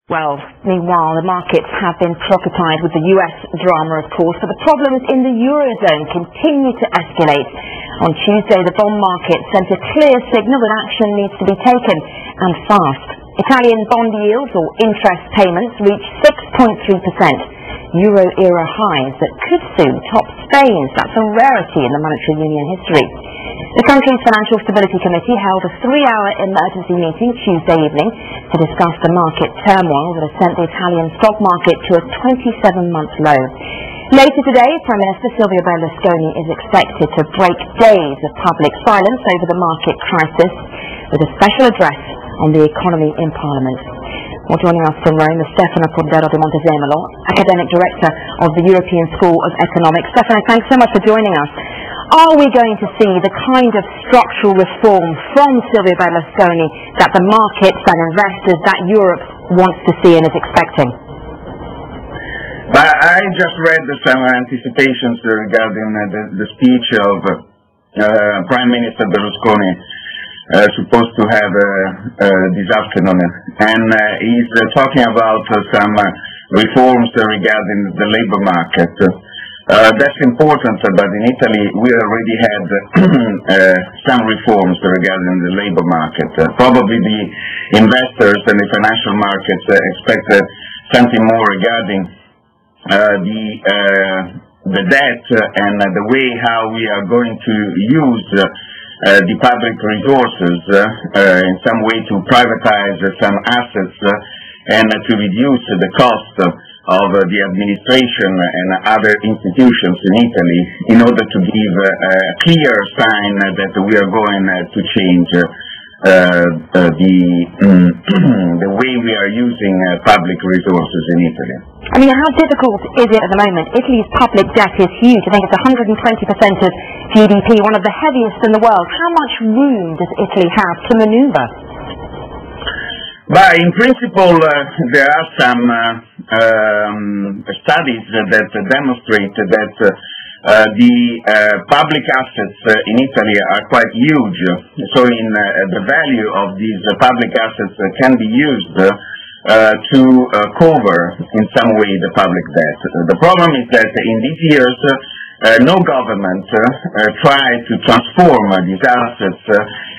Well, meanwhile, the markets have been preoccupied with the US drama, of course, but the problems in the Eurozone continue to escalate. On Tuesday, the bond market sent a clear signal that action needs to be taken, and fast. Italian bond yields, or interest payments, reached 6.3%, Euro-era highs that could soon top Spain's. That's a rarity in the monetary union history. The country's Financial Stability Committee held a 3-hour emergency meeting Tuesday evening to discuss the market turmoil that has sent the Italian stock market to a 27-month low. Later today, Prime Minister Silvio Berlusconi is expected to break days of public silence over the market crisis with a special address on the economy in Parliament. Well, joining us from Rome is Stefano Cordero di Montezemolo, Academic Director of the European School of Economics. Stefano, thanks so much for joining us. Are we going to see the kind of structural reform from Silvio Berlusconi that the markets, that investors, that Europe wants to see and is expecting? I just read some anticipations regarding the speech of Prime Minister Berlusconi supposed to have this afternoon, and he's talking about some reforms regarding the labor market. That's important, but in Italy we already had some reforms regarding the labor market. Probably the investors and the financial markets expect something more regarding the debt and the way how we are going to use the public resources in some way to privatize some assets and to reduce the cost of the administration and other institutions in Italy in order to give a clear sign that we are going to change the way we are using public resources in Italy. I mean, how difficult is it at the moment? Italy's public debt is huge. I think it's 120% of GDP, one of the heaviest in the world. How much room does Italy have to maneuver? But in principle, there are some studies that demonstrate that the public assets in Italy are quite huge. So the value of these public assets can be used to cover in some way the public debt. The problem is that in these years, no government tried to transform these assets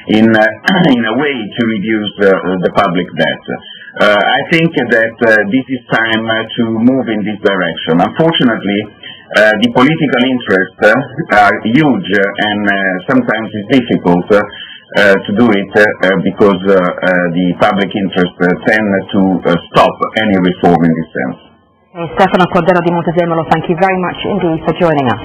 in a way to reduce the public debt. I think that this is time to move in this direction. Unfortunately, the political interests are huge, and sometimes it's difficult to do it because the public interests tend to stop any reform in this sense. Stefano Cordero di Montezemolo, thank you very much indeed for joining us.